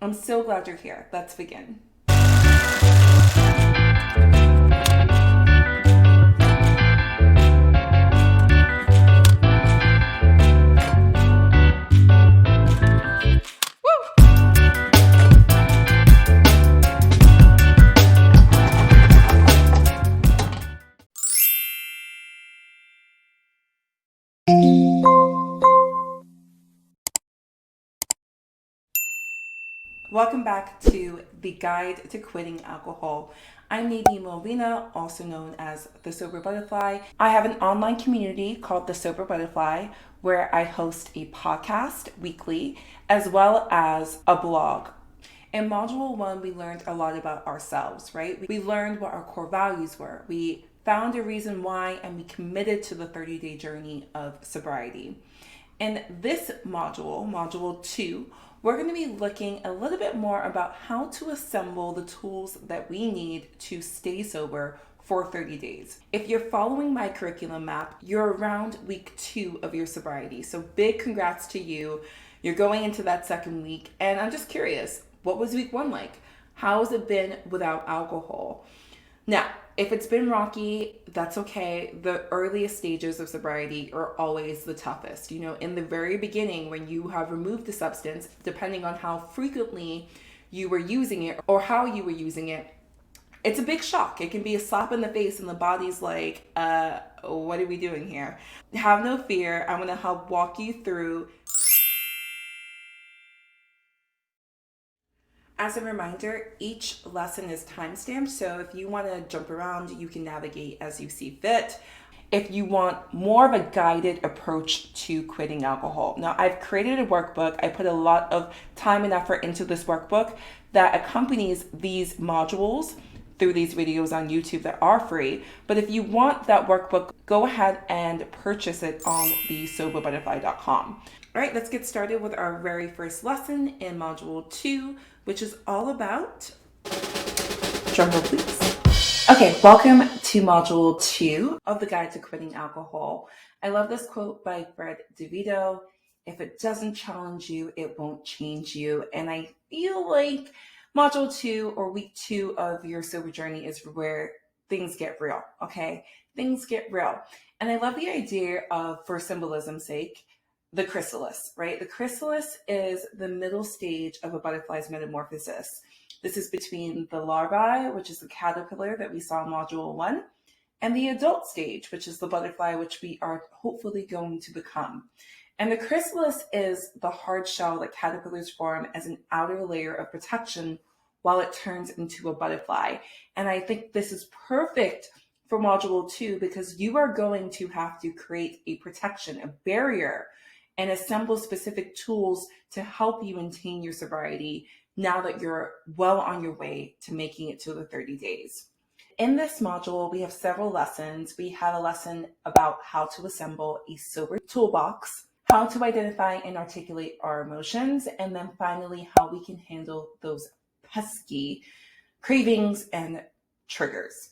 I'm so glad you're here. Let's begin. Welcome back to the Guide to Quitting Alcohol. I'm Nadine Molina, also known as the Sober Butterfly. I have an online community called the Sober Butterfly where I host a podcast weekly as well as a blog. In Module 1, we learned a lot about ourselves, right? We learned what our core values were. We found a reason why and we committed to the 30-day journey of sobriety. In this module, Module 2, we're going to be looking a little bit more about how to assemble the tools that we need to stay sober for 30 days. If you're following my curriculum map, you're around week 2 of your sobriety. So big congrats to you. You're going into that second week. And I'm just curious, what was week 1 like? How has it been without alcohol? Now, if it's been rocky, that's okay. The earliest stages of sobriety are always the toughest. You know, in the very beginning, when you have removed the substance, depending on how frequently you were using it or how you were using it, it's a big shock. It can be a slap in the face and the body's like, what are we doing here? Have no fear. I'm going to help walk you through. As a reminder, each lesson is timestamped, so if you want to jump around, you can navigate as you see fit. If you want more of a guided approach to quitting alcohol. Now, I've created a workbook. I put a lot of time and effort into this workbook that accompanies these modules through these videos on YouTube that are free. But if you want that workbook, go ahead and purchase it on thesoberbutterfly.com. All right, let's get started with our very first lesson in Module 2, which is all about, drumroll please. Okay, welcome to Module 2 of the Guide to Quitting Alcohol. I love this quote by Fred DeVito: if it doesn't challenge you, it won't change you. And I feel like Module 2 or week 2 of your sober journey is where things get real, okay? Things get real. And I love the idea of, for symbolism's sake, the chrysalis, right? The chrysalis is the middle stage of a butterfly's metamorphosis. This is between the larvae, which is the caterpillar that we saw in Module 1, and the adult stage, which is the butterfly, which we are hopefully going to become. And the chrysalis is the hard shell that caterpillars form as an outer layer of protection while it turns into a butterfly. And I think this is perfect for Module 2 because you are going to have to create a protection, a barrier, and assemble specific tools to help you maintain your sobriety now that you're well on your way to making it to the 30 days. In this module, we have several lessons. We have a lesson about how to assemble a sober toolbox, how to identify and articulate our emotions, and then finally, how we can handle those pesky cravings and triggers.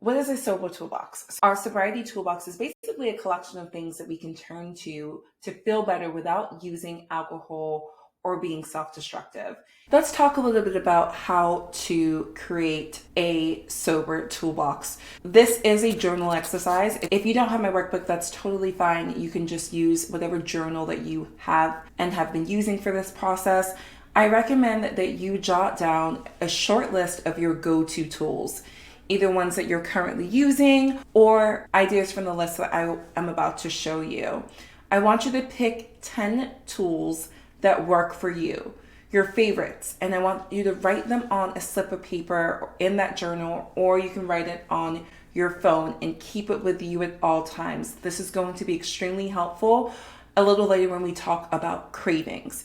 What is a sober toolbox? Our sobriety toolbox is basically a collection of things that we can turn to feel better without using alcohol or being self-destructive. Let's talk a little bit about how to create a sober toolbox. This is a journal exercise. If you don't have my workbook, that's totally fine. You can just use whatever journal that you have and have been using for this process. I recommend that you jot down a short list of your go-to tools, either ones that you're currently using or ideas from the list that I am about to show you. I want you to pick 10 tools that work for you, your favorites, and I want you to write them on a slip of paper in that journal, or you can write it on your phone and keep it with you at all times. This is going to be extremely helpful a little later when we talk about cravings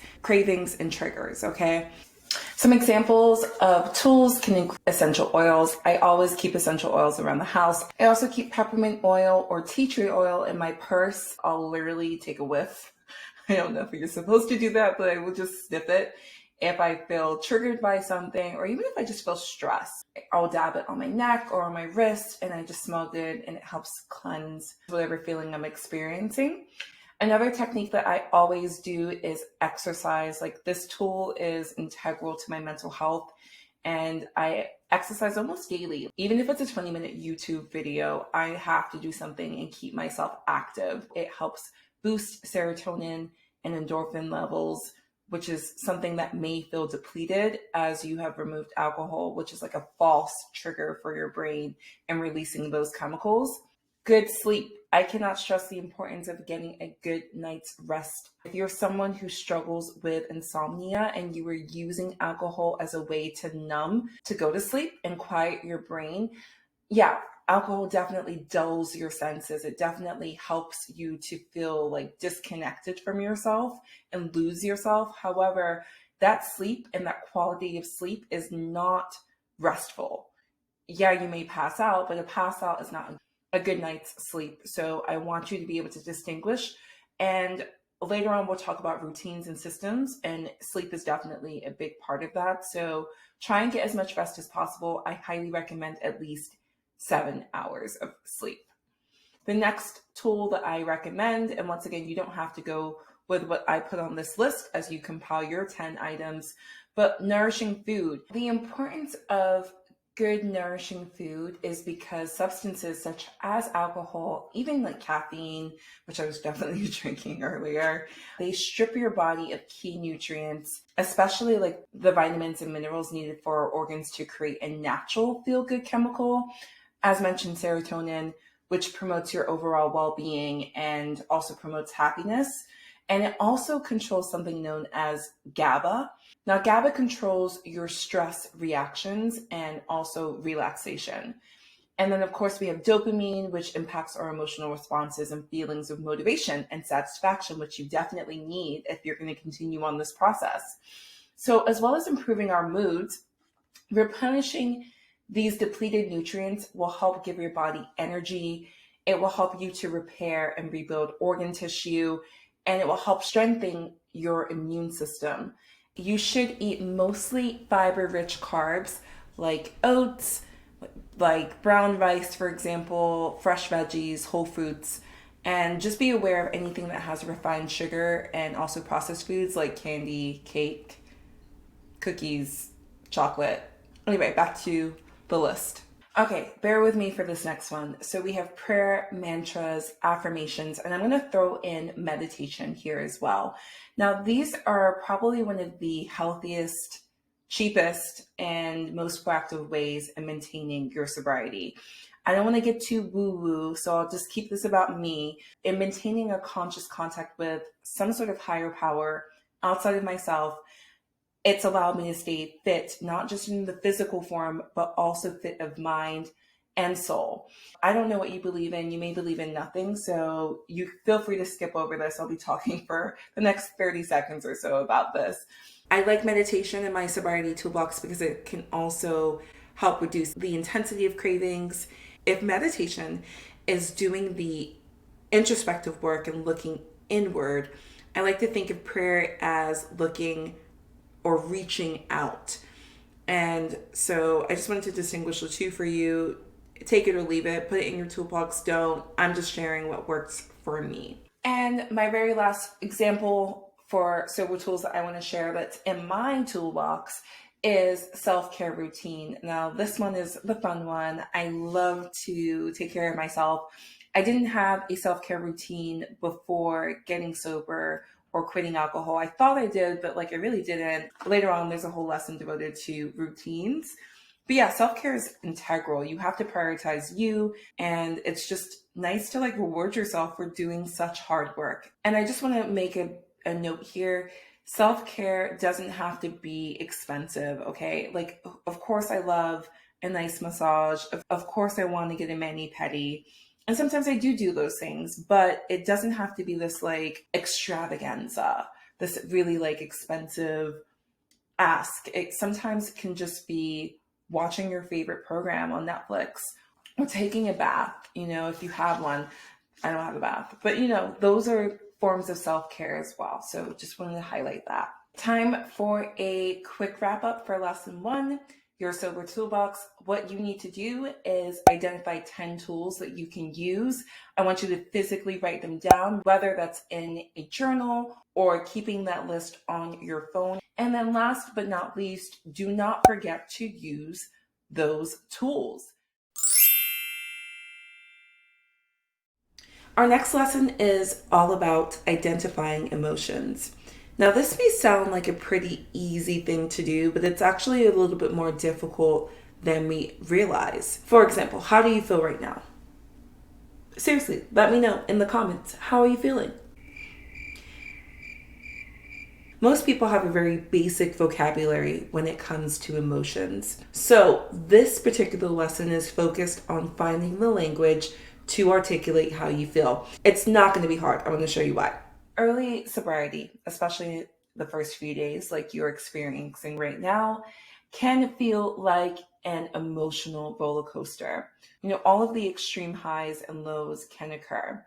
and triggers, okay? Some examples of tools can include essential oils. I always keep essential oils around the house. I also keep peppermint oil or tea tree oil in my purse. I'll literally take a whiff. I don't know if you're supposed to do that, but I will just sniff it if I feel triggered by something, or even if I just feel stressed. I'll dab it on my neck or on my wrist, and I just smell good, and it helps cleanse whatever feeling I'm experiencing. Another technique that I always do is exercise. Like, this tool is integral to my mental health, and I exercise almost daily. Even if it's a 20-minute YouTube video, I have to do something and keep myself active. It helps boost serotonin and endorphin levels, which is something that may feel depleted as you have removed alcohol, which is like a false trigger for your brain and releasing those chemicals. Good sleep. I cannot stress the importance of getting a good night's rest. If you're someone who struggles with insomnia and you were using alcohol as a way to numb, to go to sleep and quiet your brain, yeah, alcohol definitely dulls your senses. It definitely helps you to feel like disconnected from yourself and lose yourself. However, that sleep and that quality of sleep is not restful. Yeah, you may pass out, but a pass out is not a good night's sleep. So I want you to be able to distinguish. And later on, we'll talk about routines and systems, and sleep is definitely a big part of that. So try and get as much rest as possible. I highly recommend at least 7 hours of sleep. The next tool that I recommend, and once again, you don't have to go with what I put on this list as you compile your 10 items, but nourishing food. The importance of good nourishing food is because substances such as alcohol, even like caffeine, which I was definitely drinking earlier, they strip your body of key nutrients, especially like the vitamins and minerals needed for our organs to create a natural feel-good chemical. As mentioned, serotonin, which promotes your overall well-being and also promotes happiness. And it also controls something known as GABA. Now, GABA controls your stress reactions and also relaxation. And then, of course, we have dopamine, which impacts our emotional responses and feelings of motivation and satisfaction, which you definitely need if you're going to continue on this process. So, as well as improving our moods, replenishing these depleted nutrients will help give your body energy. It will help you to repair and rebuild organ tissue, and it will help strengthen your immune system. You should eat mostly fiber-rich carbs like oats, like brown rice, for example, fresh veggies, whole fruits, and just be aware of anything that has refined sugar and also processed foods like candy, cake, cookies, chocolate. Anyway, back to the list. Okay, bear with me for this next one. So we have prayer, mantras, affirmations, and I'm going to throw in meditation here as well. Now, these are probably one of the healthiest, cheapest, and most proactive ways in maintaining your sobriety. I don't want to get too woo-woo, so I'll just keep this about me. In maintaining a conscious contact with some sort of higher power outside of myself, it's allowed me to stay fit, not just in the physical form, but also fit of mind and soul. I don't know what you believe in. You may believe in nothing, so you feel free to skip over this. I'll be talking for the next 30 seconds or so about this. I like meditation in my sobriety toolbox because it can also help reduce the intensity of cravings. If meditation is doing the introspective work and looking inward, I like to think of prayer as looking or reaching out. And so I just wanted to distinguish the two for you. Take it or leave it, put it in your toolbox, don't. I'm just sharing what works for me. And my very last example for sober tools that I want to share that's in my toolbox is self-care routine. Now, this one is the fun one. I love to take care of myself. I didn't have a self-care routine before getting sober or quitting alcohol. I thought I did, but I really didn't. Later on, there's a whole lesson devoted to routines. But yeah, self-care is integral. You have to prioritize you, and it's just nice to reward yourself for doing such hard work. And I just want to make a note here. Self-care doesn't have to be expensive, okay? Of course I love a nice massage. Of course I want to get a mani-pedi. And sometimes I do those things, but it doesn't have to be this extravaganza, this really expensive ask. It sometimes can just be watching your favorite program on Netflix or taking a bath, if you have one. I don't have a bath, but those are forms of self-care as well. So just wanted to highlight that. Time for a quick wrap up for lesson 1. your sober toolbox, what you need to do is identify 10 tools that you can use. I want you to physically write them down, whether that's in a journal or keeping that list on your phone. And then last but not least, do not forget to use those tools. Our next lesson is all about identifying emotions. Now, this may sound like a pretty easy thing to do, but it's actually a little bit more difficult than we realize. For example, how do you feel right now? Seriously, let me know in the comments. How are you feeling? Most people have a very basic vocabulary when it comes to emotions. So this particular lesson is focused on finding the language to articulate how you feel. It's not going to be hard. I'm going to show you why. Early sobriety, especially the first few days like you're experiencing right now, can feel like an emotional roller coaster. All of the extreme highs and lows can occur,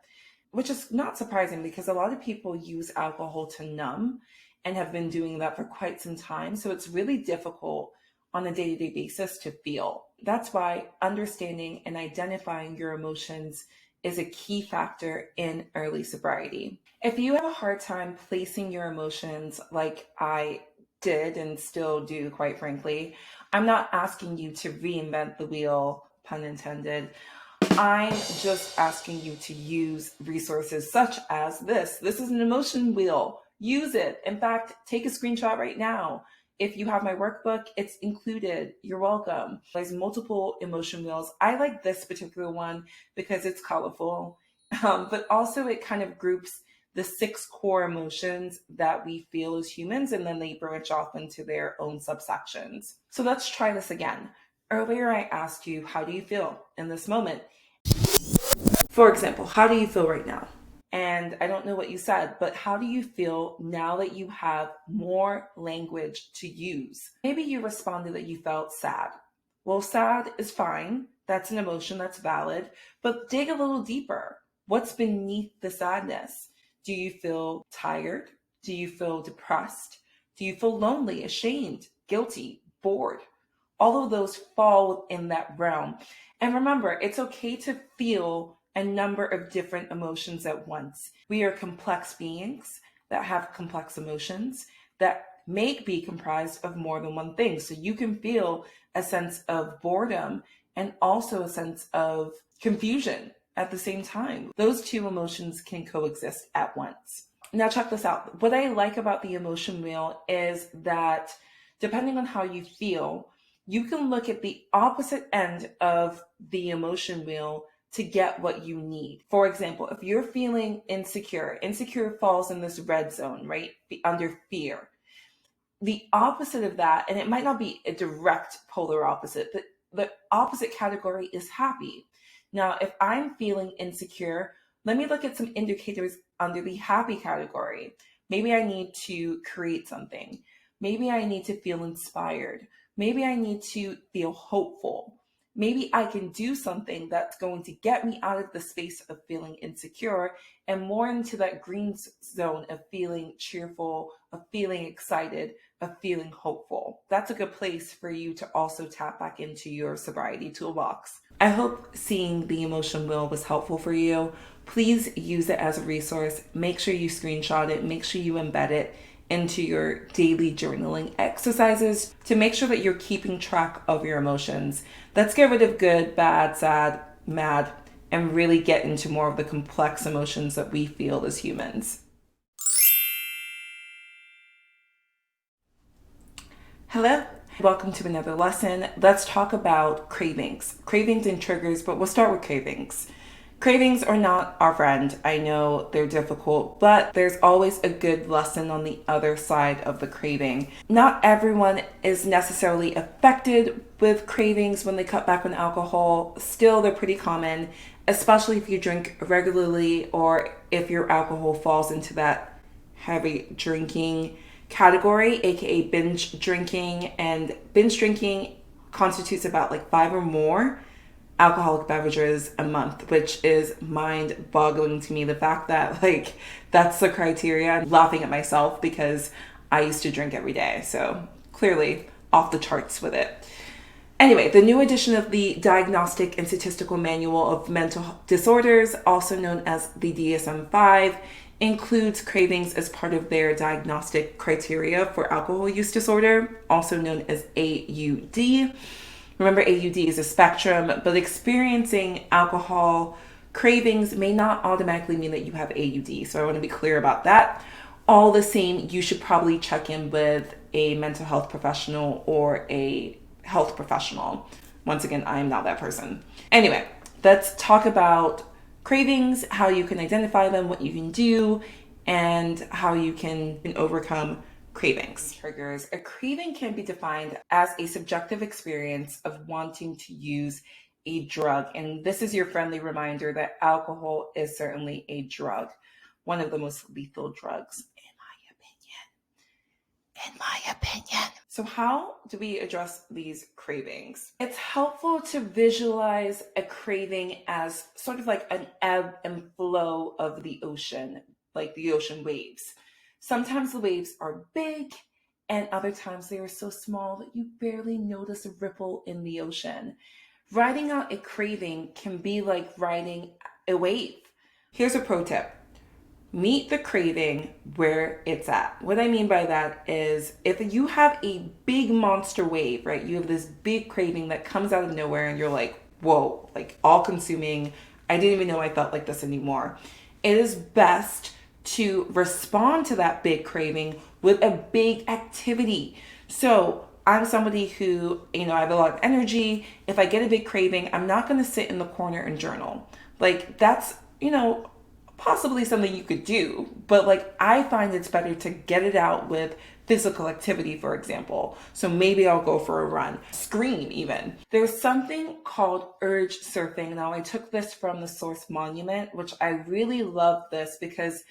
which is not surprising because a lot of people use alcohol to numb and have been doing that for quite some time. So it's really difficult on a day-to-day basis to feel. That's why understanding and identifying your emotions is a key factor in early sobriety. If you have a hard time placing your emotions like I did and still do, quite frankly, I'm not asking you to reinvent the wheel, pun intended. I'm just asking you to use resources such as this. This is an emotion wheel. Use it. In fact, take a screenshot right now. If you have my workbook, it's included. You're welcome. There's multiple emotion wheels. I like this particular one because it's colorful, but also it kind of groups the 6 core emotions that we feel as humans, and then they branch off into their own subsections. So let's try this again. Earlier, I asked you, how do you feel in this moment? For example, how do you feel right now? And I don't know what you said, but how do you feel now that you have more language to use? Maybe you responded that you felt sad. Well, sad is fine. That's an emotion that's valid, but dig a little deeper. What's beneath the sadness? Do you feel tired? Do you feel depressed? Do you feel lonely, ashamed, guilty, bored? All of those fall within that realm. And remember, it's okay to feel a number of different emotions at once. We are complex beings that have complex emotions that may be comprised of more than one thing. So you can feel a sense of boredom and also a sense of confusion at the same time. Those two emotions can coexist at once. Now check this out. What I like about the emotion wheel is that depending on how you feel, you can look at the opposite end of the emotion wheel to get what you need. For example, if you're feeling insecure falls in this red zone, right? Under fear. The opposite of that, and it might not be a direct polar opposite, but the opposite category is happy. Now, if I'm feeling insecure, let me look at some indicators under the happy category. Maybe I need to create something. Maybe I need to feel inspired. Maybe I need to feel hopeful. Maybe I can do something that's going to get me out of the space of feeling insecure and more into that green zone of feeling cheerful, of feeling excited, of feeling hopeful. That's a good place for you to also tap back into your sobriety toolbox. I hope seeing the emotion wheel was helpful for you. Please use it as a resource. Make sure you screenshot it. Make sure you embed it into your daily journaling exercises to make sure that you're keeping track of your emotions. Let's get rid of good, bad, sad, mad, and really get into more of the complex emotions that we feel as humans. Hello, welcome to another lesson. Let's talk about cravings and triggers, but we'll start with cravings. Cravings are not our friend. I know they're difficult, but there's always a good lesson on the other side of the craving. Not everyone is necessarily affected with cravings when they cut back on alcohol. Still, they're pretty common, especially if you drink regularly or if your alcohol falls into that heavy drinking category, aka binge drinking. And binge drinking constitutes about 5 or more alcoholic beverages a month, which is mind-boggling to me. The fact that that's the criteria. I'm laughing at myself because I used to drink every day, so clearly off the charts with it. Anyway, the new edition of the Diagnostic and Statistical Manual of Mental Disorders, also known as the DSM-5, includes cravings as part of their diagnostic criteria for alcohol use disorder, also known as AUD. Remember, AUD is a spectrum, but experiencing alcohol cravings may not automatically mean that you have AUD. So I want to be clear about that. All the same, you should probably check in with a mental health professional or a health professional. Once again, I am not that person. Anyway, let's talk about cravings, how you can identify them, what you can do, and how you can overcome cravings. Triggers. A craving can be defined as a subjective experience of wanting to use a drug. And this is your friendly reminder that alcohol is certainly a drug, one of the most lethal drugs, in my opinion. So how do we address these cravings? It's helpful to visualize a craving as sort of like an ebb and flow of the ocean, like the ocean waves. Sometimes the waves are big, and other times they are so small that you barely notice a ripple in the ocean. Riding out a craving can be like riding a wave. Here's a pro tip. Meet the craving where it's at. What I mean by that is if you have a big monster wave, right? You have this big craving that comes out of nowhere and you're like, whoa, like all consuming. I didn't even know I felt like this anymore. It is best to respond to that big craving with a big activity. So I'm somebody who, I have a lot of energy. If I get a big craving, I'm not going to sit in the corner and journal. Like that's, possibly something you could do, but like I find it's better to get it out with physical activity, for example. So maybe I'll go for a run, scream even. There's something called urge surfing. Now I took this from the source Monument, which I really love this because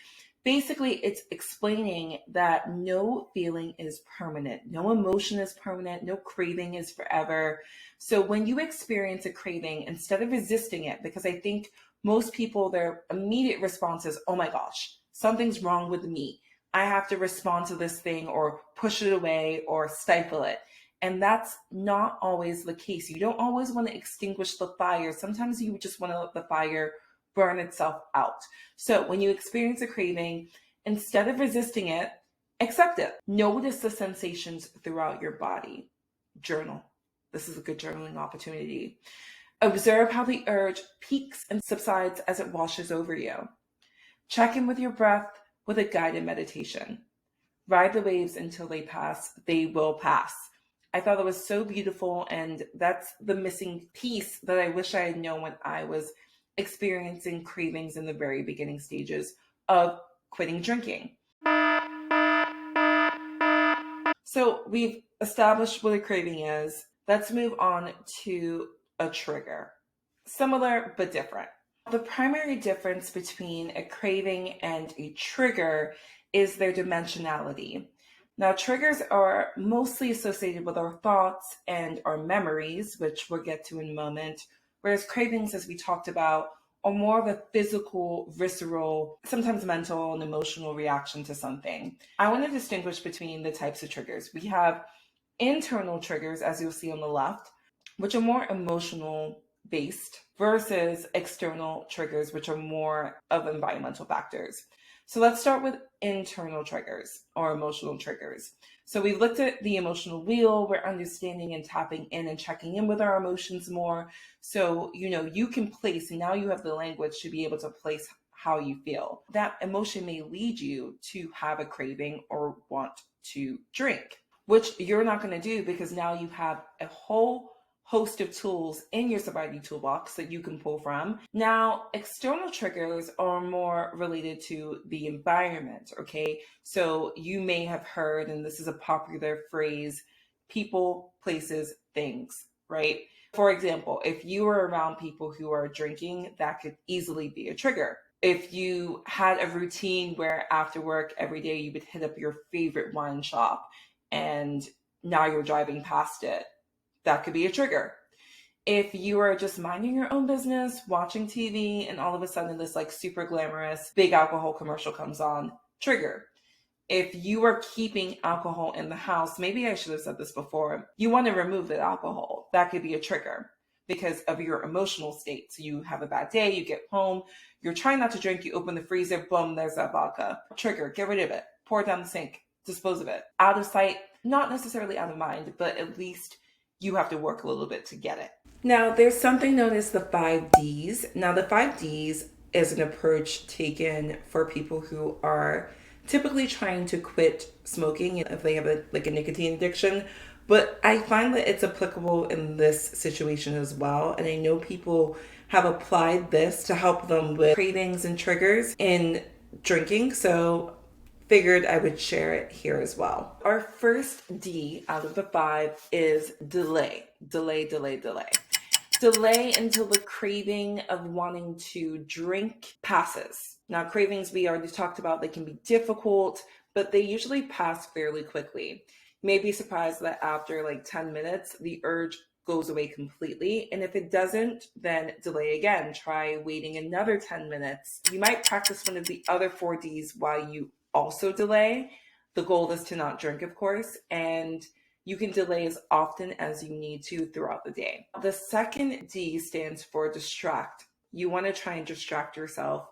basically it's explaining that no feeling is permanent, no emotion is permanent, no craving is forever. So when you experience a craving, instead of resisting it, because I think most people, their immediate response is, oh my gosh, something's wrong with me. I have to respond to this thing or push it away or stifle it. And that's not always the case. You don't always want to extinguish the fire. Sometimes you just want to let the fire burn itself out. So when you experience a craving, instead of resisting it, accept it. Notice the sensations throughout your body. Journal. This is a good journaling opportunity. Observe how the urge peaks and subsides as it washes over you. Check in with your breath with a guided meditation. Ride the waves until they pass. They will pass. I thought that was so beautiful, and that's the missing piece that I wish I had known when I was experiencing cravings in the very beginning stages of quitting drinking. So we've established what a craving is. Let's move on to a trigger. Similar but different. The primary difference between a craving and a trigger is their dimensionality. Now, triggers are mostly associated with our thoughts and our memories, which we'll get to in a moment, whereas cravings, as we talked about, are more of a physical, visceral, sometimes mental and emotional reaction to something. I want to distinguish between the types of triggers. We have internal triggers, as you'll see on the left, which are more emotional based versus external triggers, which are more of environmental factors. So let's start with internal triggers or emotional triggers. So we've looked at the emotional wheel. We're understanding and tapping in and checking in with our emotions more. So, you can place, and now you have the language to be able to place how you feel. That emotion may lead you to have a craving or want to drink, which you're not going to do because now you have a whole host of tools in your sobriety toolbox that you can pull from. Now, external triggers are more related to the environment, okay? So you may have heard, and this is a popular phrase, people, places, things, right? For example, if you are around people who are drinking, that could easily be a trigger. If you had a routine where after work every day you would hit up your favorite wine shop and now you're driving past it, that could be a trigger. If you are just minding your own business, watching TV, and all of a sudden this like super glamorous big alcohol commercial comes on, trigger. If you are keeping alcohol in the house, maybe I should have said this before, you want to remove the alcohol. That could be a trigger because of your emotional state. So you have a bad day, you get home, you're trying not to drink, you open the freezer, boom, there's that vodka. Trigger, get rid of it, pour it down the sink, dispose of it. Out of sight, not necessarily out of mind, but at least you have to work a little bit to get it. Now, there's something known as the 5Ds. Now, the 5Ds is an approach taken for people who are typically trying to quit smoking if they have a nicotine addiction. But I find that it's applicable in this situation as well. And I know people have applied this to help them with cravings and triggers in drinking. So figured I would share it here as well. Our first D out of the 5 is delay. Delay, delay, delay. Delay until the craving of wanting to drink passes. Now, cravings we already talked about, they can be difficult, but they usually pass fairly quickly. You may be surprised that after like 10 minutes, the urge goes away completely. And if it doesn't, then delay again. Try waiting another 10 minutes. You might practice one of the other 4Ds while you also delay. The goal is to not drink, of course, and you can delay as often as you need to throughout the day. The second D stands for distract. You want to try and distract yourself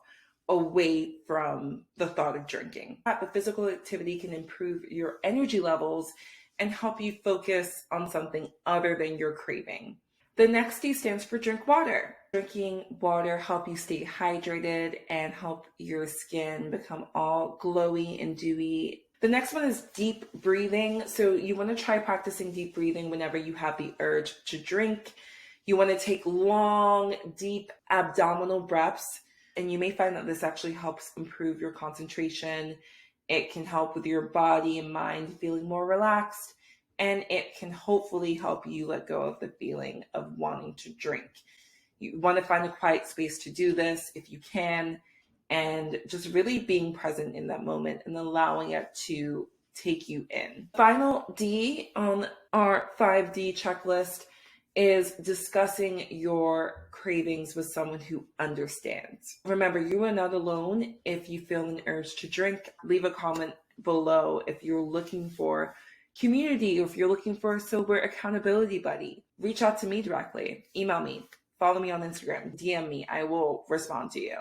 away from the thought of drinking. But physical activity can improve your energy levels and help you focus on something other than your craving. The next D stands for drink water. Drinking water help you stay hydrated and help your skin become all glowy and dewy. The next one is deep breathing. So you want to try practicing deep breathing whenever you have the urge to drink. You want to take long, deep abdominal breaths, and you may find that this actually helps improve your concentration. It can help with your body and mind feeling more relaxed, and it can hopefully help you let go of the feeling of wanting to drink. You want to find a quiet space to do this if you can, and just really being present in that moment and allowing it to take you in. Final D on our 5D checklist is discussing your cravings with someone who understands. Remember, you are not alone. If you feel an urge to drink, leave a comment below if you're looking for community or if you're looking for a sober accountability buddy. Reach out to me directly, email me, follow me on Instagram, DM me, I will respond to you.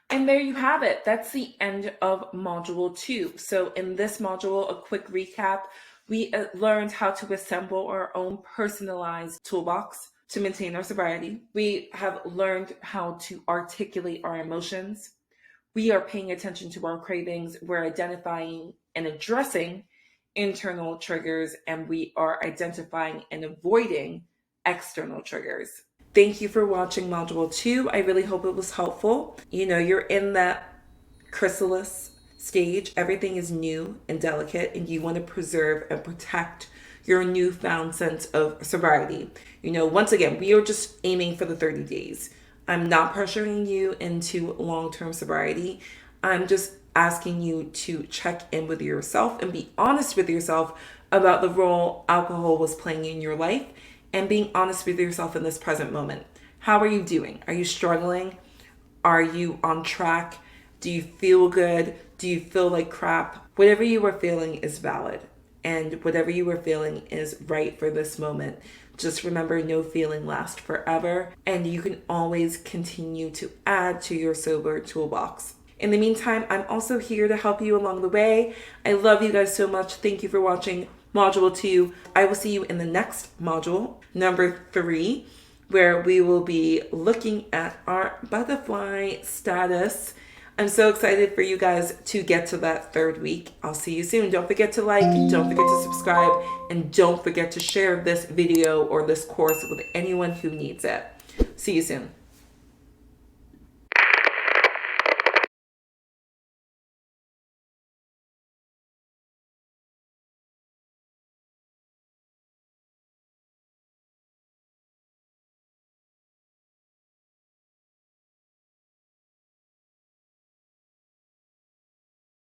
And there you have it. That's the end of module 2. So in this module, a quick recap, we learned how to assemble our own personalized toolbox to maintain our sobriety. We have learned how to articulate our emotions. We are paying attention to our cravings. We're identifying and addressing internal triggers, and we are identifying and avoiding external triggers. Thank you for watching module 2. I really hope it was helpful. You're in that chrysalis stage. Everything is new and delicate, and you want to preserve and protect your newfound sense of sobriety. Once again, we are just aiming for the 30 days. I'm not pressuring you into long-term sobriety. I'm just asking you to check in with yourself and be honest with yourself about the role alcohol was playing in your life, and being honest with yourself in this present moment. How are you doing? Are you struggling? Are you on track? Do you feel good? Do you feel like crap? Whatever you are feeling is valid, and whatever you are feeling is right for this moment. Just remember, no feeling lasts forever, and you can always continue to add to your sober toolbox. In the meantime, I'm also here to help you along the way. I love you guys so much. Thank you for watching module 2. I will see you in the next module, number 3, where we will be looking at our butterfly status. I'm so excited for you guys to get to that 3rd week. I'll see you soon. Don't forget to like, don't forget to subscribe, and don't forget to share this video or this course with anyone who needs it. See you soon.